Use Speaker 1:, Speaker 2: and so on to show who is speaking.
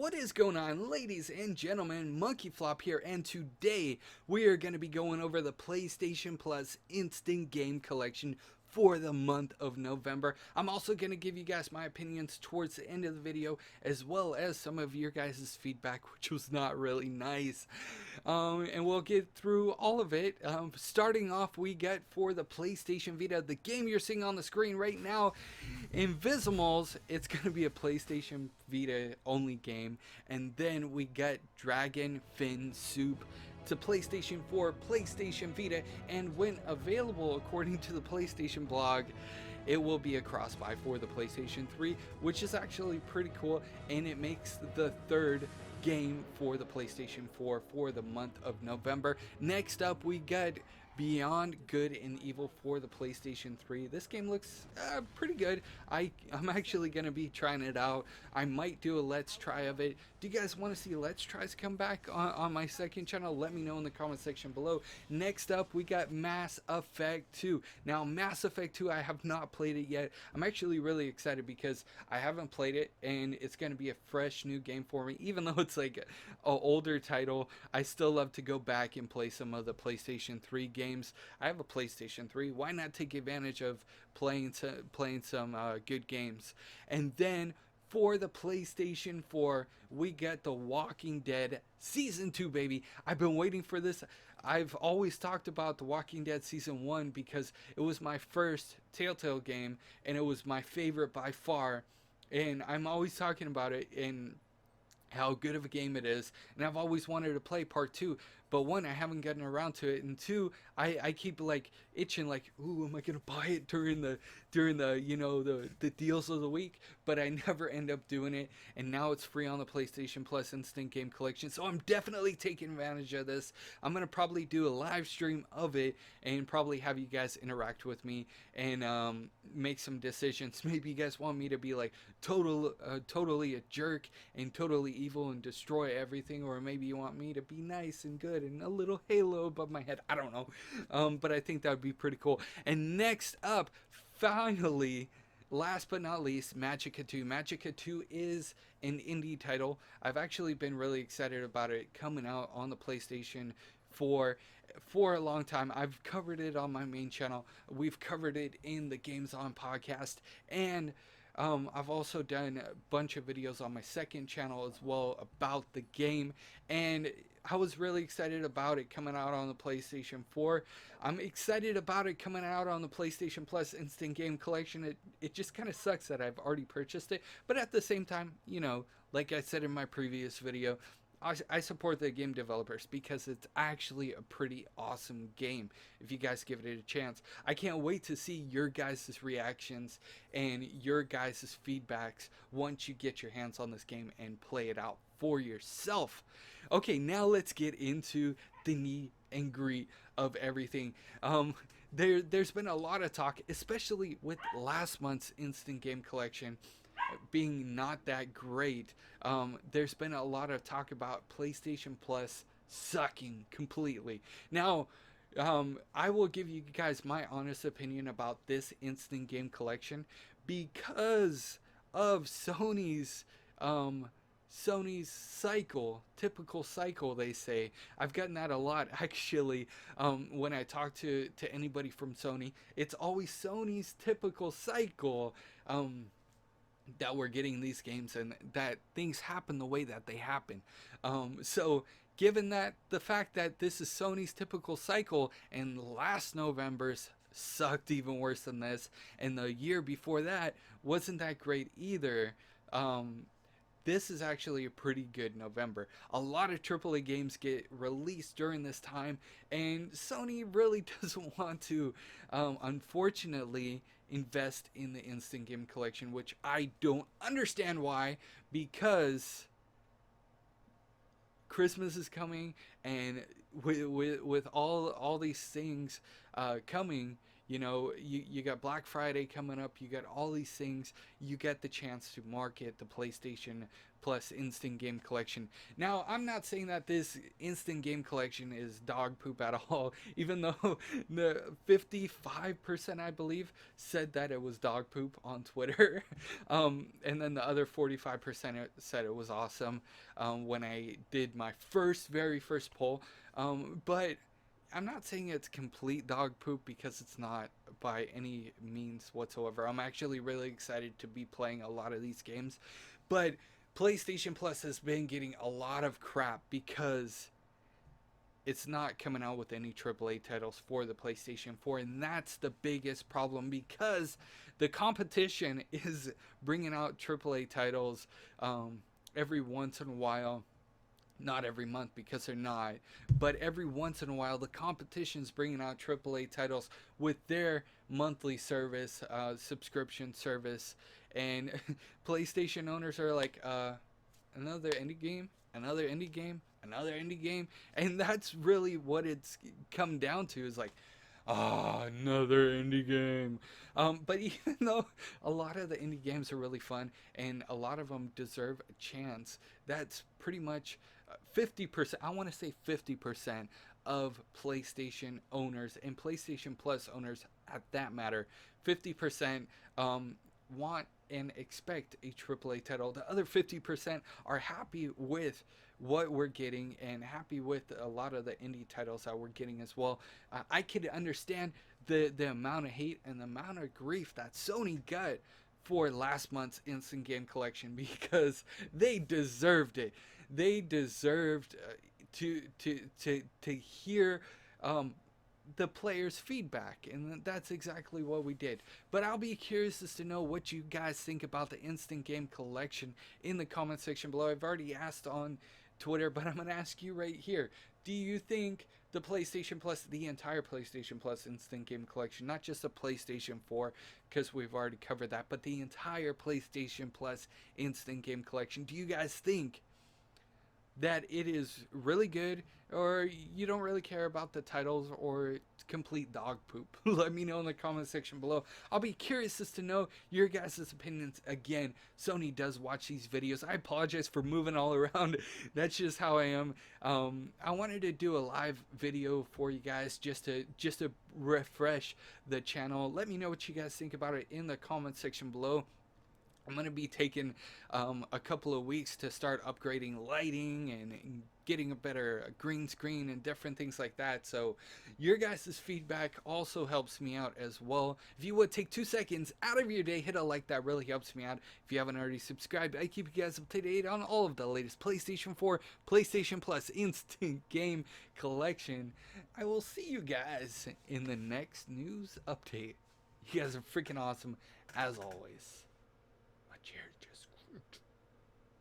Speaker 1: What is going on, ladies and gentlemen? MonkeyFlop here, and today we are going to be going over the PlayStation Plus Instant Game Collection for the month of November. I'm also going to give you guys my opinions towards the end of the video, as well as some of your guys' feedback, which was not really nice. And we'll get through all of it. Starting off, we get for the PlayStation Vita, the game you're seeing on the screen right now, Invisimals. It's going to be a PlayStation Vita only game. And then we get Dragon Fin Soup to PlayStation 4, PlayStation Vita, and when available, according to the PlayStation blog, it will be a cross-buy for the PlayStation 3, which is actually pretty cool, and it makes the third game for the PlayStation 4 for the month of November. Next up, we got Beyond Good and Evil for the PlayStation 3. This game looks pretty good. I'm actually going to be trying it out. I might do a let's try of it. Do you guys want to see let's tries come back on my second channel? Let me know in the comment section below. Next up, we got Mass Effect 2. Now, Mass Effect 2, I have not played it yet. I'm actually really excited because I haven't played it, and it's going to be a fresh new game for me. Even though it's like an older title, I still love to go back and play some of the PlayStation 3 games. I have a PlayStation 3. Why not take advantage of playing some good games? And then for the PlayStation 4, we get The Walking Dead Season 2, baby. I've been waiting for this. I've always talked about The Walking Dead Season 1 because it was my first Telltale game, and it was my favorite by far. And I'm always talking about it and how good of a game it is, and I've always wanted to play part 2, but one, I haven't gotten around to it, and two, I keep like itching, like, ooh, am I gonna buy it during the you know, the deals of the week, but I never end up doing it. And now it's free on the PlayStation Plus Instant Game Collection, so I'm definitely taking advantage of this. I'm gonna probably do a live stream of it and probably have you guys interact with me and make some decisions. Maybe you guys want me to be like totally a jerk and totally evil and destroy everything, or maybe you want me to be nice and good and a little halo above my head. I don't know, but I think that would be pretty cool. And next up, finally, last but not least, Magica 2. Magica 2 is an indie title. I've actually been really excited about it coming out on the PlayStation for a long time. I've covered it on my main channel. We've covered it in the Games On podcast, and I've also done a bunch of videos on my second channel as well about the game, and I was really excited about it coming out on the PlayStation 4. I'm excited about it coming out on the PlayStation Plus Instant Game Collection. It just kind of sucks that I've already purchased it, but at the same time, you know, like I said in my previous video, I support the game developers because it's actually a pretty awesome game if you guys give it a chance. I can't wait to see your guys' reactions and your guys' feedbacks once you get your hands on this game and play it out for yourself. Okay, now let's get into the meat and greet of everything. There's been a lot of talk, especially with last month's Instant Game Collection being not that great. There's been a lot of talk about PlayStation Plus sucking completely. Now, I will give you guys my honest opinion about this Instant Game Collection because of Sony's cycle, typical cycle, they say. I've gotten that a lot, actually, when I talk to anybody from Sony. It's always Sony's typical cycle, that we're getting these games and that things happen the way that they happen. So given that the fact that this is Sony's typical cycle, and last November's sucked even worse than this, and the year before that wasn't that great either, this is actually a pretty good November. A lot of AAA games get released during this time, and Sony really doesn't want to, unfortunately, invest in the Instant Game Collection, which I don't understand why, because Christmas is coming, and with all these things coming, You know, you got Black Friday coming up, you got all these things, you get the chance to market the PlayStation Plus Instant Game Collection. Now, I'm not saying that this Instant Game Collection is dog poop at all, even though the 55%, I believe, said that it was dog poop on Twitter. And then the other 45% said it was awesome when I did my very first poll. But I'm not saying it's complete dog poop because it's not by any means whatsoever. I'm actually really excited to be playing a lot of these games. But PlayStation Plus has been getting a lot of crap because it's not coming out with any AAA titles for the PlayStation 4, and that's the biggest problem because the competition is bringing out AAA titles every once in a while. Not every month because they're not, but every once in a while the competition's bringing out AAA titles with their monthly service, subscription service, and PlayStation owners are like, another indie game, another indie game, another indie game, and that's really what it's come down to, is like, another indie game. But even though a lot of the indie games are really fun and a lot of them deserve a chance, that's pretty much 50%, I want to say 50% of PlayStation owners and PlayStation Plus owners at that matter, 50% want and expect a AAA title. The other 50% are happy with what we're getting and happy with a lot of the indie titles that we're getting as well. I could understand the amount of hate and the amount of grief that Sony got for last month's Instant Game Collection because they deserved it. They deserved to hear the players' feedback, and that's exactly what we did. But I'll be curious as to know what you guys think about the Instant Game Collection in the comment section below. I've already asked on Twitter, but I'm going to ask you right here. Do you think the PlayStation Plus, the entire PlayStation Plus Instant Game Collection, not just the PlayStation 4, because we've already covered that, but the entire PlayStation Plus Instant Game Collection, do you guys think that it is really good, or you don't really care about the titles, or complete dog poop? Let me know in the comment section below. I'll be curious as to know your guys' opinions. Again, Sony does watch these videos. I apologize for moving all around. That's just how I am. I wanted to do a live video for you guys just to refresh the channel. Let me know what you guys think about it in the comment section below. I'm going to be taking a couple of weeks to start upgrading lighting and getting a better green screen and different things like that. So your guys' feedback also helps me out as well. If you would take 2 seconds out of your day, hit a like, that really helps me out. If you haven't already subscribed, I keep you guys up to date on all of the latest PlayStation 4, PlayStation Plus Instant Game Collection. I will see you guys in the next news update. You guys are freaking awesome as always.